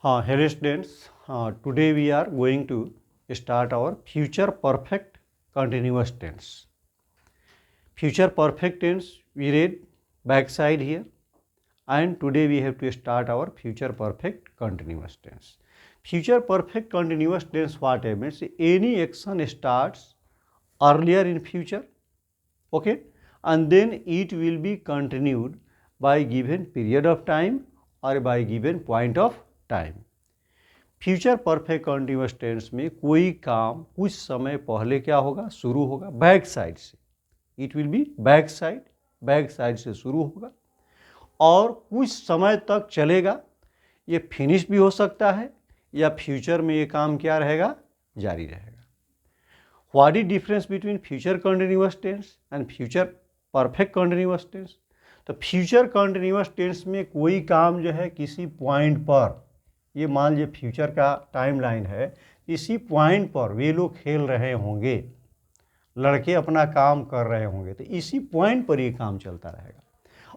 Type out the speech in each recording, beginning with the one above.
Hello students, today we are going to start our future perfect continuous tense. Future perfect tense we read backside here, and today we have to start our future perfect continuous tense. Future perfect continuous tense what I means, any action starts earlier in future, okay, and then it will be continued by given period of time or by given point of time. Future perfect continuous tense में कोई काम कुछ समय पहले क्या होगा, शुरू होगा बैक साइड से. It will be back side से शुरू होगा और कुछ समय तक चलेगा. ये फिनिश भी हो सकता है या फ्यूचर में ये काम क्या रहेगा, जारी रहेगा. What is difference between future continuous tense and future perfect continuous tense? तो फ्यूचर कंटिन्यूअस टेंस में कोई काम जो है किसी पॉइंट पर, ये मान लीजिए फ्यूचर का टाइमलाइन है, इसी पॉइंट पर वे लोग खेल रहे होंगे, लड़के अपना काम कर रहे होंगे, तो इसी पॉइंट पर ये काम चलता रहेगा.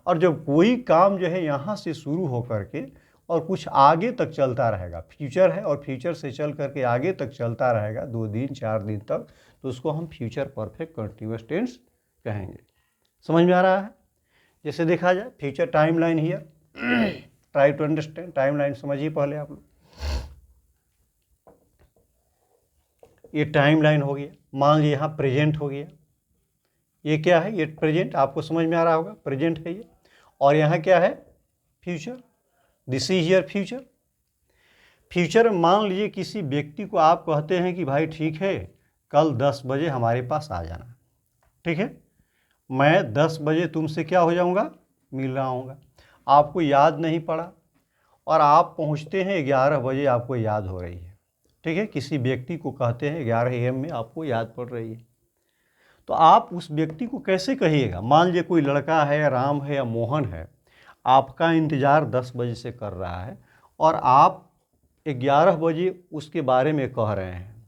और जब कोई काम जो है यहाँ से शुरू होकर के और कुछ आगे तक चलता रहेगा, फ्यूचर है और फ्यूचर से चल करके आगे तक चलता रहेगा 2 दिन 4 दिन तक, तो उसको हम फ्यूचर परफेक्ट कंटिन्यूअस टेंस कहेंगे. समझ में आ रहा है? जैसे देखा जाए future timeline here, try to understand. Timeline समझिए पहले आप लोग. ये टाइमलाइन हो गया, मान लीजिए यहाँ प्रेजेंट हो गया. ये क्या है, ये प्रेजेंट, आपको समझ में आ रहा होगा, प्रेजेंट है ये. और यहाँ क्या है, future. This is your future. Future मान लीजिए किसी व्यक्ति को आप कहते हैं कि भाई ठीक है, कल 10 बजे हमारे पास आ जाना. ठीक है, मैं 10 बजे तुमसे क्या हो जाऊँगा, मिल रहा हूँगा. आपको याद नहीं पड़ा और आप पहुंचते हैं 11 बजे, आपको याद हो रही है. ठीक है, किसी व्यक्ति को कहते हैं 11 AM में आपको याद पड़ रही है, तो आप उस व्यक्ति को कैसे कहिएगा? मान लीजिए कोई लड़का है, राम है या मोहन है, आपका इंतज़ार 10 बजे से कर रहा है और आप 11 बजे उसके बारे में कह रहे हैं.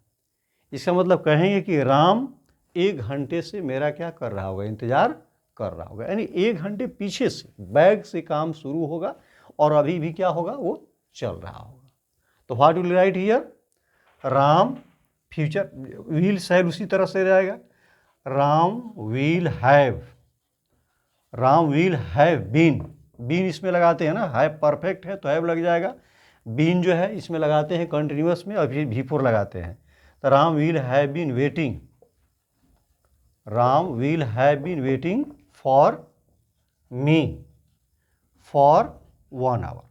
इसका मतलब कहेंगे कि राम 1 घंटे से मेरा क्या कर रहा होगा, इंतज़ार कर रहा होगा. यानी 1 घंटे पीछे से बैक से काम शुरू होगा और अभी भी क्या होगा, वो चल रहा होगा. तो what will write here, Ram future, will have उसी तरह से रहेगा, Ram will have been. Been इसमें लगाते हैं ना, हैव परफेक्ट है तो हैव लग जाएगा. बीन जो है इसमें लगाते हैं कंटिन्यूअस में, अभी V4 लगाते हैं. तो Ram will have been waiting, Ram will have been waiting for me for 1 hour.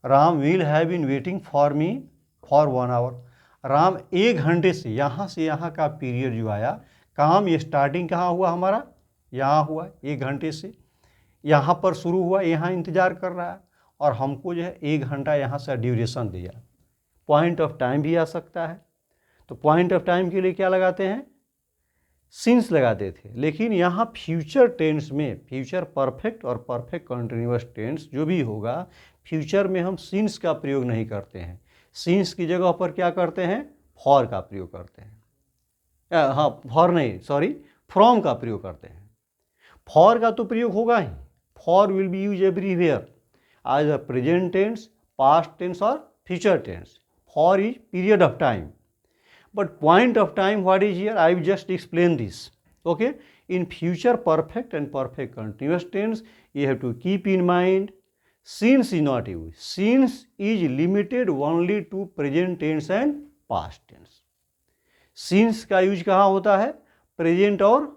Ram will have been waiting for me for 1 hour. Ram 1 घंटे से यहाँ का पीरियड जो आया, काम ये स्टार्टिंग कहाँ हुआ हमारा, यहाँ हुआ. 1 घंटे से यहाँ पर शुरू हुआ, यहाँ इंतज़ार कर रहा है और हमको जो है 1 घंटा यहाँ से ड्यूरेशन दिया. पॉइंट ऑफ टाइम भी आ सकता है. तो पॉइंट ऑफ टाइम के लिए क्या लगाते हैं, सिंस लगाते थे. लेकिन यहाँ फ्यूचर टेंस में, फ्यूचर परफेक्ट और परफेक्ट कंटिन्यूअस टेंस जो भी होगा, फ्यूचर में हम सिंस का प्रयोग नहीं करते हैं. सिंस की जगह पर क्या करते हैं, फॉर का प्रयोग करते हैं. फॉर नहीं, सॉरी, फ्रॉम का प्रयोग करते हैं. फॉर का तो प्रयोग होगा ही, for will be use everywhere as a present tense, past tense और future tense. For is period of time. But point of time, what is here? I will just explain this. Okay, in future perfect and perfect continuous tense, you have to keep in mind, since is not used. Since is limited only to present tense and past tense. Since का use कहाँ होता है, present और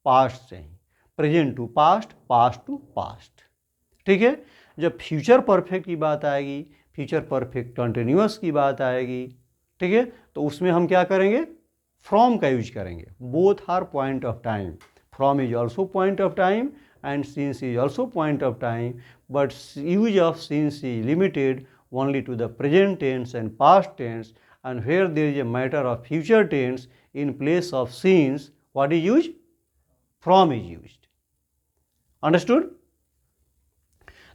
past से ही. Present to past, past to past. ठीक है, जब फ्यूचर परफेक्ट की बात आएगी, फ्यूचर परफेक्ट कंटिन्यूअस की बात आएगी, ठीक है, तो उसमें हम क्या करेंगे, फ्रॉम का यूज करेंगे. Both are point of time. From is also point of time and since is also point of time, but use of since is limited only to the present tense and past tense. And where there is a matter of future tense, in place of since what is use, from is used. Understood?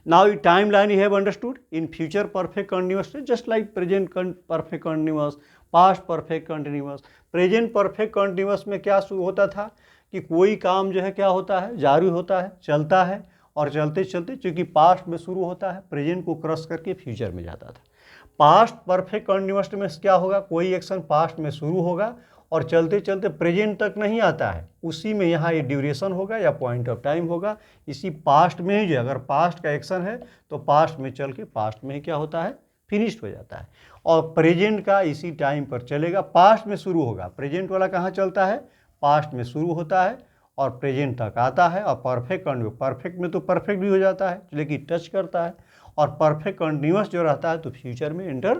Now in timeline you have understood. In future perfect continuous, just like present perfect continuous, past perfect continuous. Present perfect continuous में क्या होता था कि कोई काम जो है क्या होता है, जारी होता है, चलता है और चलते चलते, चूँकि पास्ट में शुरू होता है, प्रेजेंट को क्रॉस करके फ्यूचर में जाता था। पास्ट परफेक्ट कंटिन्यूअस में क्या होगा, कोई एक्शन पास्ट में शुरू होगा और चलते चलते प्रेजेंट तक नहीं आता है, उसी में यहाँ ये ड्यूरेशन होगा या पॉइंट ऑफ टाइम होगा। इसी पास्ट में ही, जो अगर पास्ट का एक्शन है तो पास्ट में चल के पास्ट में ही क्या होता है, फिनिश्ड हो जाता है। और प्रेजेंट का इसी टाइम पर चलेगा, पास्ट में शुरू होगा, प्रेजेंट वाला कहाँ चलता है, पास्ट में शुरू होता है और प्रेजेंट तक आता है। और परफेक्ट में तो परफेक्ट भी हो जाता है लेकिन टच करता है, और परफेक्ट कंटिन्यूअस जो रहता है तो फ्यूचर में एंटर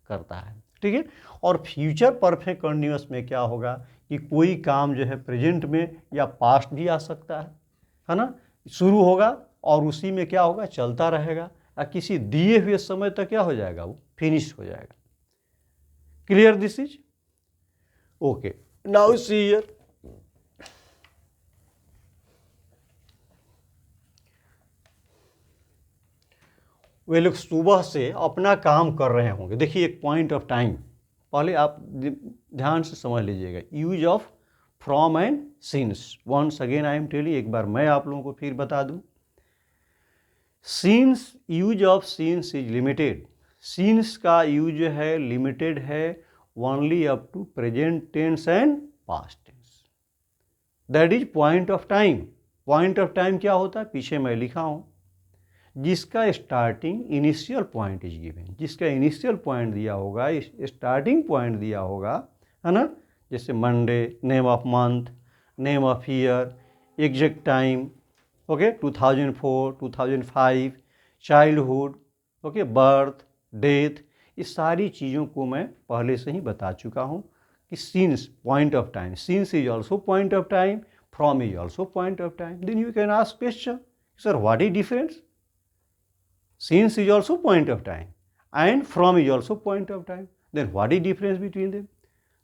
करता है। ठीक है। और फ्यूचर परफेक्ट कंटिन्यूअस में क्या होगा कि कोई काम जो है प्रेजेंट में या पास्ट भी आ सकता है ना, शुरू होगा और उसी में क्या होगा, चलता रहेगा, या किसी दिए हुए समय तक क्या हो जाएगा, वो फिनिश हो जाएगा। Clear this is okay. Now see here, वे लोग सुबह से अपना काम कर रहे होंगे। देखिए एक पॉइंट ऑफ टाइम, पहले आप ध्यान से समझ लीजिएगा, use of from and since. Once again I am telling, एक बार मैं आप लोगों को फिर बता दूं, since, use of since is limited. Since का यूज है लिमिटेड है only up to present tense and past tense, that is point of time. Point of time क्या होता है, पीछे मैं लिखा हूं, जिसका starting initial point is given, जिसका इनिशियल पॉइंट दिया होगा, स्टार्टिंग पॉइंट दिया होगा, है ना, जैसे Monday, name of month, name of year, exact time, okay, 2004, 2005, childhood, okay, birth, death, इस सारी चीज़ों को मैं पहले से ही बता चुका हूँ कि since point of time, since is also point of time, from is also point of time. Then you can ask question, sir what is difference? Since is also point of time and from is also point of time. Then what is difference between them?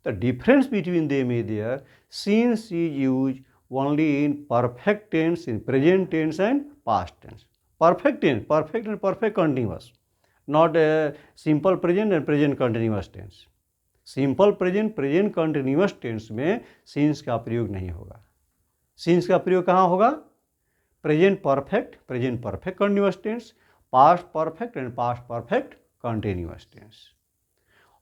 The difference between them is there, since is used only in perfect tense, in present tense and past tense. Perfect tense, perfect and perfect continuous, not a simple present and present continuous tense. Simple present, present continuous tense में since का प्रयोग नहीं होगा। since का प्रयोग कहाँ होगा? Present perfect continuous tense, past perfect and past perfect continuous tense.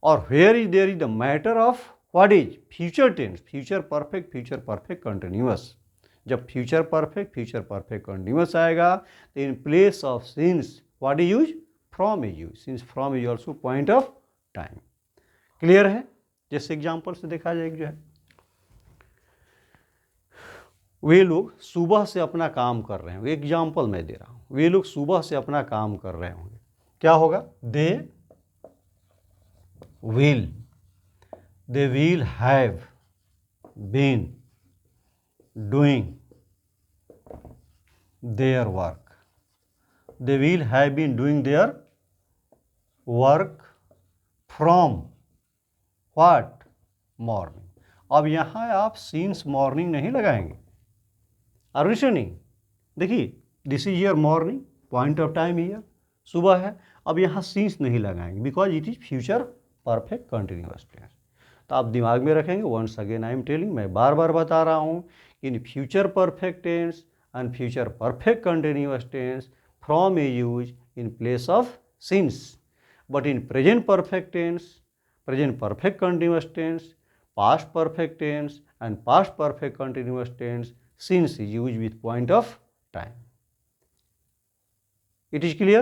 Or where is there is the matter of what is future tense, future perfect continuous. जब future perfect continuous आएगा तो in place of since what is used, from is used, since from is also point of time. Clear है? जैसे example से देखा जाएगा, जो है वे लोग सुबह से अपना काम कर रहे हैं, एग्जाम्पल मैं दे रहा हूँ, वे लोग सुबह से अपना काम कर रहे होंगे, क्या होगा, they will have been doing their work, they will have been doing their work from what, morning. अब यहाँ आप सिंस मॉर्निंग नहीं लगाएंगे, आर लिसनिंग, देखिए this is your morning, point of time here, सुबह है, अब यहाँ सिंस नहीं लगाएंगे because it is future perfect continuous tense. तो आप दिमाग में रखेंगे, once again I am telling, मैं बार बार बता रहा हूँ, in future perfect tense and future perfect continuous tense from a use in place of since, but in present perfect tense, present perfect continuous tense, past perfect tense and past perfect continuous tense, since is used with point of time. It is clear?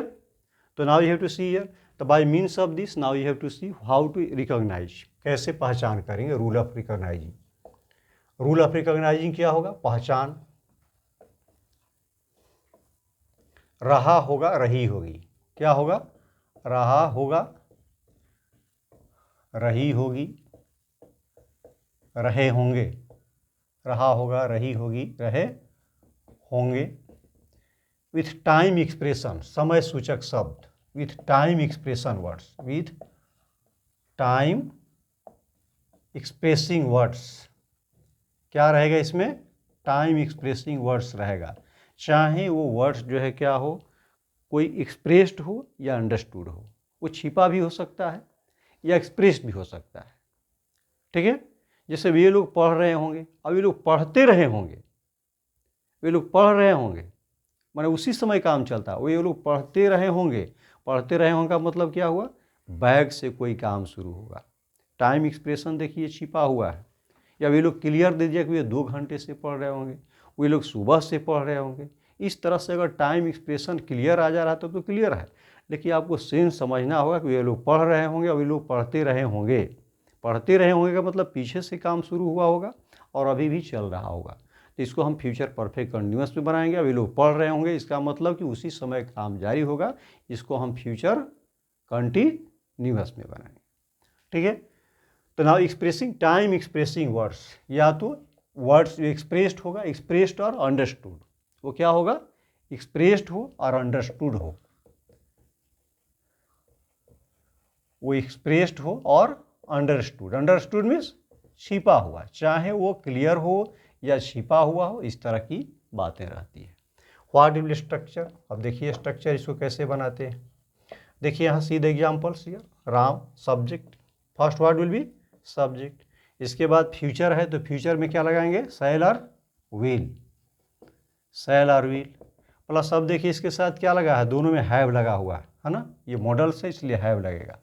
So now you have to see here, so by means of this now you have to see how to recognize, कैसे पहचान करेंगे, rule of recognising. Rule of recognising क्या होगा, पहचान, रहा होगा, रही होगी, क्या होगा, रहा होगा, रही होगी, रहे होंगे, रहा होगा, रही होगी, रहे होंगे, विथ टाइम एक्सप्रेशन, समय सूचक शब्द, with time expression words, with time expressing words, क्या रहेगा इसमें, टाइम एक्सप्रेसिंग वर्ड्स रहेगा, चाहे वो वर्ड्स जो है क्या हो, कोई एक्सप्रेस्ड हो या अंडरस्टूड हो, वो छिपा भी हो सकता है या एक्सप्रेस्ड भी हो सकता है। ठीक है, जैसे ये लोग पढ़ रहे होंगे, अब ये लोग पढ़ते रहे होंगे, वे लोग पढ़ रहे होंगे, माने उसी समय काम चलता है। वो ये लोग पढ़ते रहे होंगे का मतलब क्या हुआ, बैक से कोई काम शुरू होगा। टाइम एक्सप्रेशन देखिए छिपा हुआ है, या वे लोग क्लियर दीजिए कि वे 2 घंटे से पढ़ रहे होंगे, वे लोग सुबह से पढ़ रहे होंगे। इस तरह से अगर टाइम एक्सप्रेशन क्लियर आ जा रहा था तो क्लियर है, लेकिन आपको सेंस समझना होगा कि वे लोग पढ़ रहे होंगे और वे लोग पढ़ते रहे होंगे। पढ़ते रहे होंगे का मतलब पीछे से काम शुरू हुआ होगा और अभी भी चल रहा होगा, तो इसको हम फ्यूचर परफेक्ट कंटिन्यूअस में बनाएंगे। अभी लोग पढ़ रहे होंगे, इसका मतलब कि उसी समय काम जारी होगा, इसको हम फ्यूचर कंटिन्यूअस में बनाएंगे। ठीक है, तो now expressing time expressing words, या तो वर्ड्स जो एक्सप्रेस्ड होगा, एक्सप्रेस्ड और अंडरस्टूड, वो क्या होगा, एक्सप्रेस्ड हो और अंडरस्टूड हो, वो एक्सप्रेस्ड हो और अंडरस्टूड। अंडरस्टूड मीन्स छिपा हुआ, चाहे वो क्लियर हो या छिपा हुआ हो, इस तरह की बातें रहती है। व्हाट विल स्ट्रक्चर, अब देखिए स्ट्रक्चर इसको कैसे बनाते हैं। देखिए यहाँ सीधे examples here, Ram subject, first word will be subject, इसके बाद फ्यूचर है तो फ्यूचर में क्या लगाएंगे, शैल और विल, शैल और विल, प्लस अब देखिए इसके साथ क्या लगा है, दोनों में हैव लगा हुआ है ना, ये मॉडल्स है इसलिए हैव लगेगा।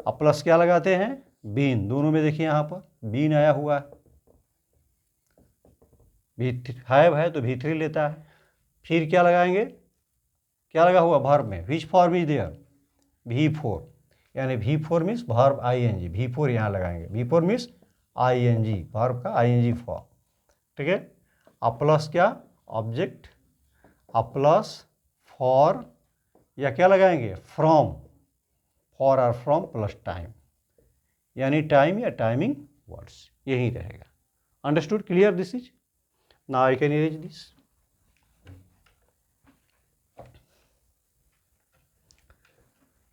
अब प्लस क्या लगाते हैं, बीन, दोनों में देखिए यहाँ पर बीन आया हुआ है, हैव है तो V3 लेता है। फिर क्या लगाएंगे, क्या लगा हुआ वर्ब में, which form is there, V4, यानी V4 means verb ING, V4 यहाँ लगाएंगे, V4 मीन्स ING, वर्ब का ING फॉर्म। ठीक है, अब प्लस क्या, ऑब्जेक्ट, अब प्लस फॉर, या क्या लगाएंगे, फ्रॉम, फॉर और फ्रॉम प्लस टाइम, यानी टाइम या टाइमिंग वर्ड्स, यही रहेगा। Understood, clear, this is, now I can erase this.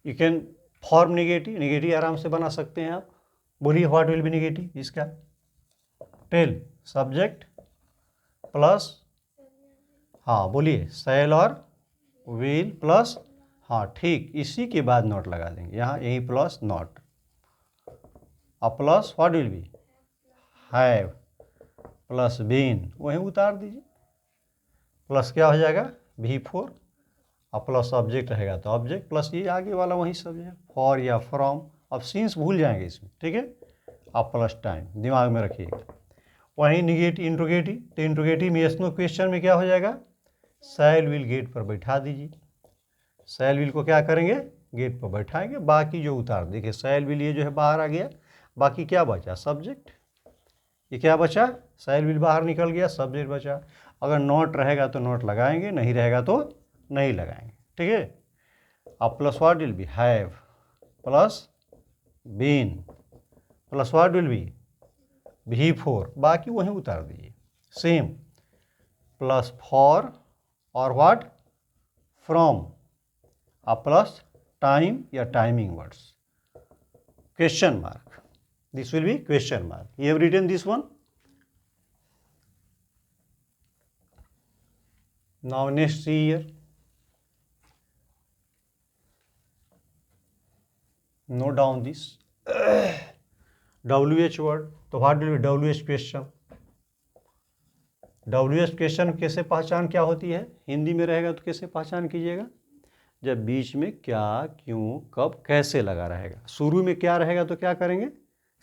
You can form negative, negative आराम से बना सकते हैं आप। बोलिए व्हाट विल बी नेगेटिव इसका, टेल, सब्जेक्ट प्लस, हाँ बोलिए, शैल और विल प्लस, हाँ ठीक, इसी के बाद नॉट लगा देंगे यहाँ, यही प्लस नॉट, अब plus what will be, have plus been, वहीं उतार दीजिए, प्लस क्या हो जाएगा, V4, अब प्लस ऑब्जेक्ट रहेगा तो ऑब्जेक्ट, प्लस ये आगे वाला वही सब है, फॉर या फ्रॉम, अब सीन्स भूल जाएंगे इसमें। ठीक है, अब प्लस टाइम दिमाग में रखिएगा। वहीं निगेटिव इंट्रोगेटिव, तो इंट्रोगेटिव में यस नो क्वेश्चन में क्या हो जाएगा, शैल विल गेट पर बैठा दीजिए, शैल विल को क्या करेंगे, गेट पर बैठाएंगे, बाकी जो उतार, देखिए शैल विल ये जो है बाहर आ गया, बाकी क्या बचा, सब्जेक्ट, ये क्या बचा, शैल विल बाहर निकल गया, सब्जेक्ट बचा। अगर नॉट रहेगा तो नॉट लगाएंगे, नहीं रहेगा तो नहीं लगाएंगे। ठीक है, अब plus what will be, have plus been plus what will be, V4, बाकी वहीं उतार दीजिए, सेम, प्लस फॉर और व्हाट, फ्रॉम, अब प्लस टाइम या timing words, question mark, this will be question mark. You have written this one. Now next see here. Note down this. WH word. तो what will be WH question? WH question कैसे पहचान क्या होती है, हिंदी में रहेगा तो कैसे पहचान कीजिएगा, जब बीच में क्या, क्यों, कब, कैसे लगा रहेगा। शुरू में क्या रहेगा तो क्या करेंगे,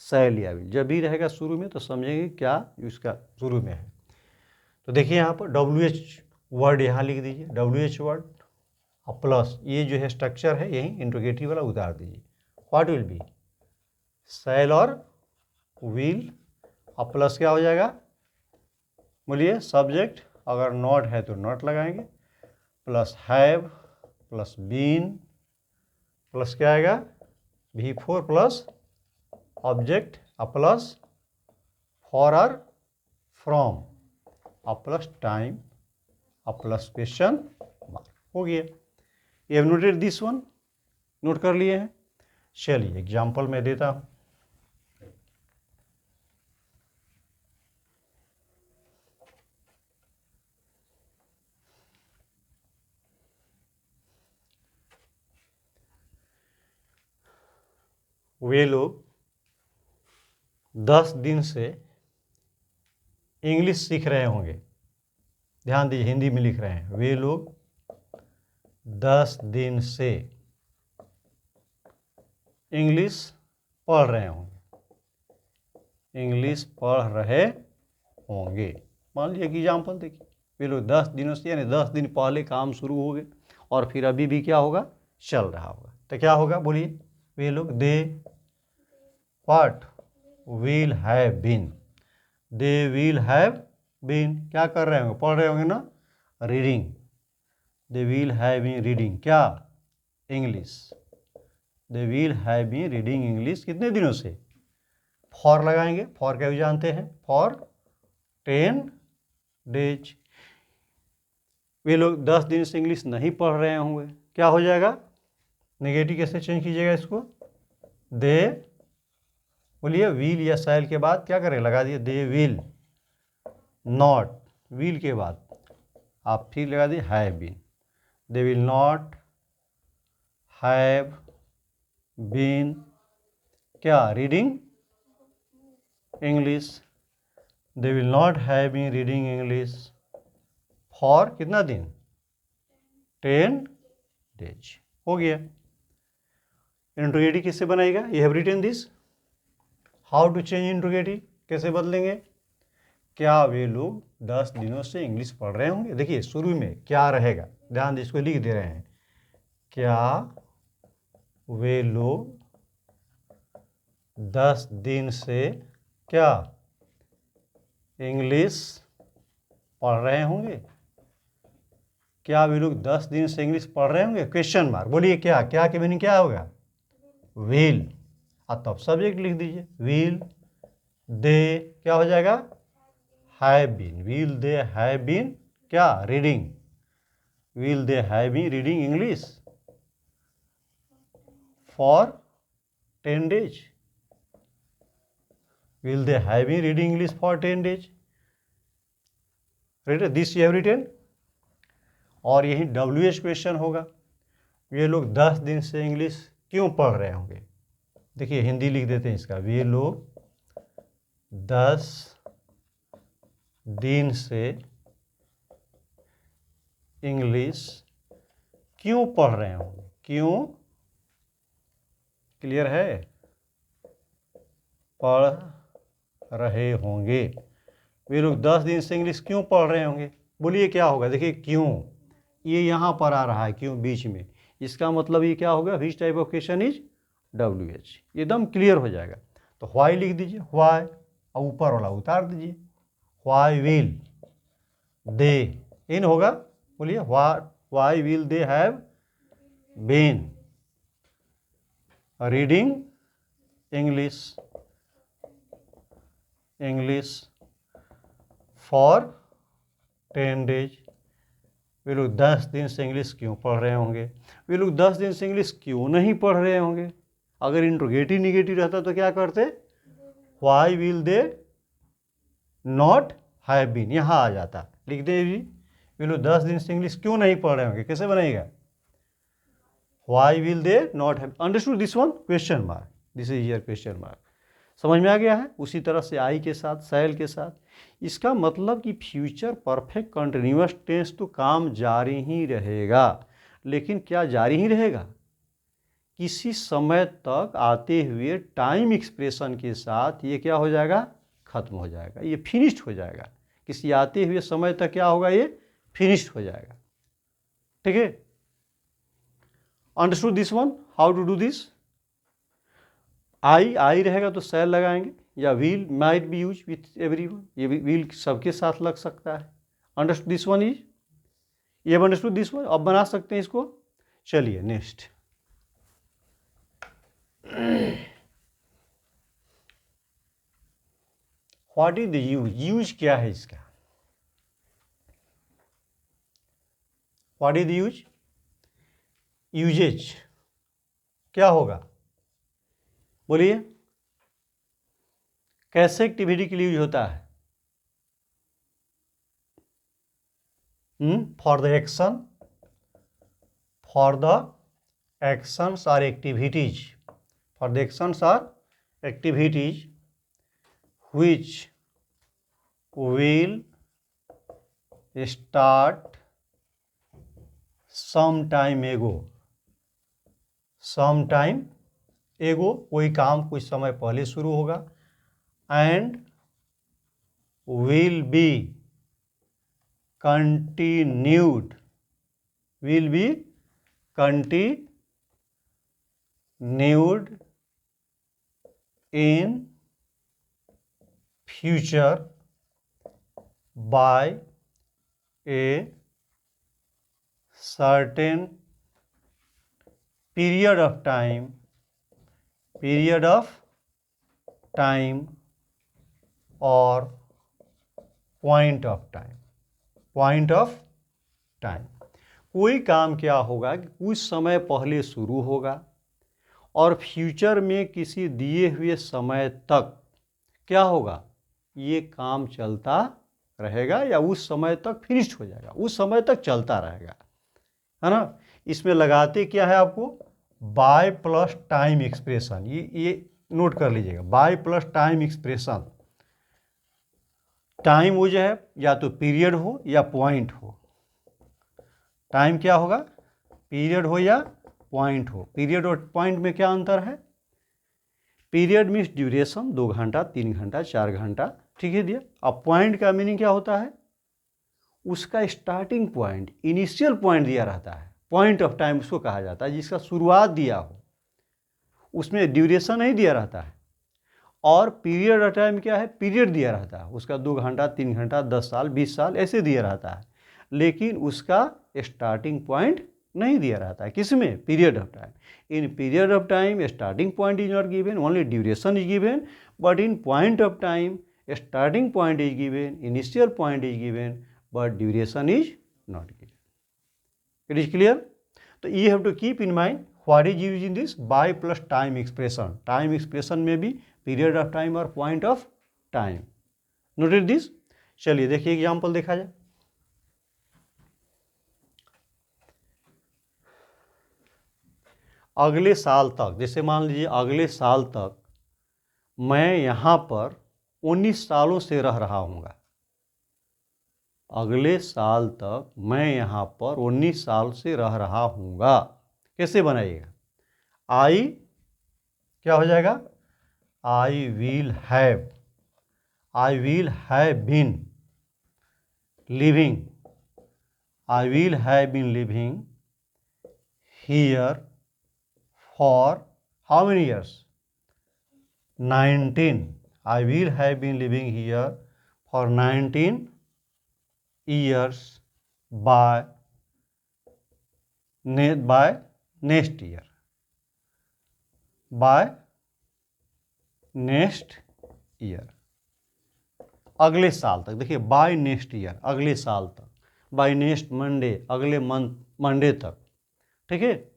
शैल या विल, जब भी रहेगा शुरू में तो समझेंगे क्या इसका शुरू में है। तो देखिए यहाँ पर WH वर्ड यहाँ लिख दीजिए, WH वर्ड, और प्लस ये जो है स्ट्रक्चर है यही इंट्रोगेटिव वाला उतार दीजिए, व्हाट विल बी, शैल और विल, और प्लस क्या हो जाएगा, बोलिए, सब्जेक्ट, अगर नॉट है तो नॉट लगाएंगे, plus have plus been plus क्या आएगा, V4 plus object, plus for और from, plus time, plus question mark, हो गया। ये have noted this one, note कर लिए हैं। चलिए एग्जाम्पल मैं देता हूँ। वे लोग 10 दिन से इंग्लिश सीख रहे होंगे, ध्यान दीजिए, हिंदी में लिख रहे हैं, वे लोग 10 दिन से इंग्लिश पढ़ रहे होंगे, इंग्लिश पढ़ रहे होंगे। मान लीजिए कि एग्जाम्पल देखिए, वे लोग 10 दिनों से यानी 10 दिन पहले काम शुरू हो गए और फिर अभी भी क्या होगा, चल रहा होगा। तो क्या होगा बोलिए, वे लोग they what will have been, they will have been क्या कर रहे होंगे, पढ़ रहे होंगे ना, reading. They will have been reading क्या, English. They will have been reading English कितने दिनों से, फॉर लगाएंगे, फॉर क्या भी जानते हैं, फॉर 10 डेज। वे लोग 10 दिन से इंग्लिश नहीं पढ़ रहे होंगे, क्या हो जाएगा, नेगेटिव कैसे चेंज कीजिएगा इसको, दे, बोलिए विल या शैल के बाद क्या करें, लगा दिए दे विल नॉट, विल के बाद आप फिर लगा दिए have been, they will not have been क्या, reading English. They will not have been reading English for कितना दिन, 10 डेज। हो गया। इंट्रोगेटिव किससे बनाएगा, you have written this. How to change interrogative, कैसे बदलेंगे, क्या वे लोग 10 दिनों से इंग्लिश पढ़ रहे होंगे। देखिए शुरू में क्या रहेगा, ध्यान इसको लिख दे रहे हैं, क्या वे लोग 10 दिन से क्या इंग्लिश पढ़ रहे होंगे, क्या वे लोग 10 दिन से इंग्लिश पढ़ रहे होंगे, क्वेश्चन मार्क। बोलिए क्या, क्या की मीनिंग क्या होगा, विल, और तब सब्जेक्ट लिख दीजिए, विल दे क्या हो जाएगा, have been, will they have been क्या, reading, will they have been reading English for 10 days, will they have been reading English for 10 days. This you have written. और यही WH क्वेश्चन होगा, ये लोग 10 दिन से इंग्लिश क्यों पढ़ रहे होंगे। देखिए हिंदी लिख देते हैं इसका, वे लोग 10 दिन से इंग्लिश क्यों पढ़ रहे होंगे, क्यों, क्लियर है, पढ़ रहे होंगे। वे लोग 10 दिन से इंग्लिश क्यों पढ़ रहे होंगे, बोलिए क्या होगा, देखिए क्यों, ये यहाँ पर आ रहा है क्यों बीच में, इसका मतलब ये क्या होगा, which type of question is WH, एकदम क्लियर हो जाएगा। तो व्हाई लिख दीजिए, व्हाई, और ऊपर वाला उतार दीजिए, व्हाई विल दे, इन होगा, बोलिए why will they have been reading English for 10 days. वे लोग 10 दिन से इंग्लिश क्यों पढ़ रहे होंगे, वे लोग 10 दिन से इंग्लिश क्यों नहीं पढ़ रहे होंगे। अगर इंट्रोगेटिव निगेटिव रहता तो क्या करते, why will they not have been, यहाँ आ जाता, लिख दे जी, वे लोग 10 दिन से इंग्लिश क्यों नहीं पढ़ रहे होंगे, कैसे बनेगा, why will they not have, understood this one, question mark, this is your question mark. समझ में आ गया है। उसी तरह से आई के साथ, शैल के साथ, इसका मतलब कि फ्यूचर परफेक्ट कंटिन्यूअस टेंस तो काम जारी ही रहेगा, लेकिन क्या जारी ही रहेगा, किसी समय तक आते हुए टाइम एक्सप्रेशन के साथ ये क्या हो जाएगा, खत्म हो जाएगा, ये फिनिश्ड हो जाएगा, किसी आते हुए समय तक क्या होगा, ये फिनिश्ड हो जाएगा। ठीक है, understood this one, how to do this. I रहेगा तो शैल लगाएंगे, या will might be use with everyone, ये विल सबके साथ लग सकता है। अंडरस्टूड दिस वन इज, ये अंडरस्टूड दिस वन, अब बना सकते हैं इसको। चलिए next, what is the use, use क्या है इसका, what is the use, usages क्या होगा, बोलिए, कैसे एक्टिविटी के लिए यूज होता है, for the action, for the actions or activities, for the actions or activities which will start some time ago, some time ago, कोई काम कुछ समय पहले शुरू होगा, and will be continued, will be continued in future by a certain period of time or point of time, कोई काम क्या होगा कि कुछ समय पहले शुरू होगा और फ्यूचर में किसी दिए हुए समय तक क्या होगा, ये काम चलता रहेगा या उस समय तक फिनिश हो जाएगा, उस समय तक चलता रहेगा, है ना। इसमें लगाते क्या है आपको, बाय प्लस टाइम एक्सप्रेशन, ये नोट कर लीजिएगा, by plus time expression. Time वो जो है या तो पीरियड हो या पॉइंट हो, टाइम क्या होगा, पीरियड हो या पॉइंट हो। पीरियड और पॉइंट में क्या अंतर है, पीरियड मीन्स ड्यूरेशन 2 घंटा 3 घंटा 4 घंटा, ठीक है दिया। अब पॉइंट का मीनिंग क्या होता है, उसका स्टार्टिंग पॉइंट, इनिशियल पॉइंट दिया रहता है, पॉइंट ऑफ टाइम उसको कहा जाता है, जिसका शुरुआत दिया हो, उसमें ड्यूरेशन नहीं दिया रहता है। और पीरियड ऑफ टाइम क्या है, पीरियड दिया रहता है, उसका 2 घंटा 3 घंटा 10 साल 20 साल ऐसे दिया रहता है, लेकिन उसका स्टार्टिंग पॉइंट नहीं दिया रहता है। किसमें, period of time. In period of time starting point is not given, only duration is given, but in point of time starting point is given, initial point is given, but duration is not given. It is clear. तो you have to keep in mind what is use in this by plus time expression. Time expression में भी period of time और point of time, noted this. चलिए देखिए example देखा जाए। अगले साल तक, जैसे मान लीजिए अगले साल तक मैं यहाँ पर 19 सालों से रह रहा हूँगा। अगले साल तक मैं यहाँ पर 19 साल से रह रहा हूँगा। कैसे बनाइएगा, आई क्या हो जाएगा, I will have been living, I will have been living here for how many years, 19, I will have been living here for 19 years by next year, by next year, अगले साल तक। देखिए बाय नेक्स्ट ईयर, अगले साल तक, bye next Monday, अगले Monday तक, ठीक है।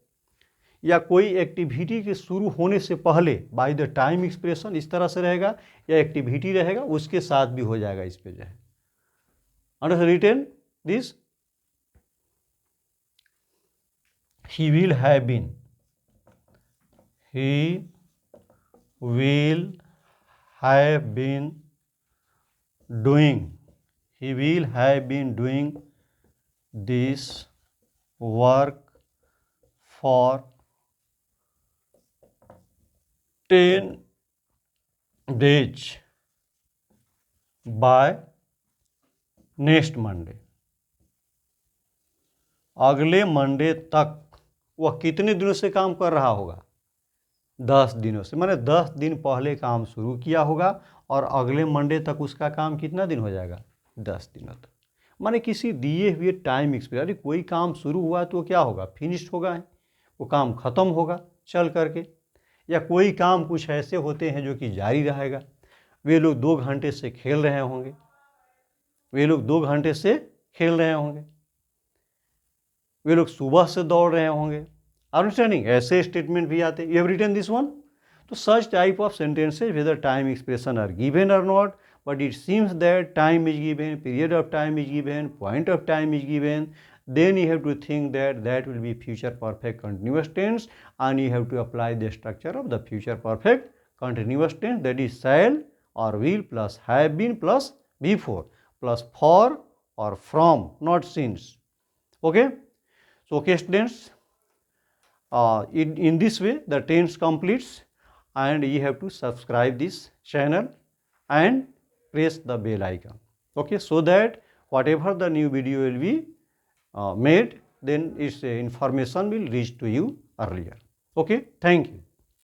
या कोई एक्टिविटी के शुरू होने से पहले, बाय द टाइम एक्सप्रेशन इस तरह से रहेगा, या एक्टिविटी रहेगा उसके साथ भी हो जाएगा, इस पे जो है। Under written this, he will have been, he will have been doing, he will have been doing this work for 10 days by next Monday. अगले मंडे तक वह कितने दिनों से काम कर रहा होगा, 10 दिनों से, माने 10 दिन पहले काम शुरू किया होगा और अगले मंडे तक उसका काम कितना दिन हो जाएगा, 10 दिनों तक। माने किसी दिए हुए टाइम एक्सपायरी, कोई काम शुरू हुआ तो क्या होगा, फिनिश होगा, वो काम खत्म होगा चल करके। या कोई काम कुछ ऐसे होते हैं जो कि जारी रहेगा। वे लोग 2 घंटे से खेल रहे होंगे, वे लोग 2 घंटे से खेल रहे होंगे, वे लोग सुबह से दौड़ रहे होंगे। अंडरस्टैंडिंग, ऐसे स्टेटमेंट भी आते हैं। You have written this one. तो such type of sentences whether time expression are given और not, but it seems that time is given, period of time is given, point of time is given, then you have to think that that will be future perfect continuous tense, and you have to apply the structure of the future perfect continuous tense, that is shall or will plus have been plus before plus for or from, not since. Okay. So case tense, in this way the tense completes, and you have to subscribe this channel and press the bell icon. Okay, so that whatever the new video will be made, then its information will reach to you earlier. Okay, thank you.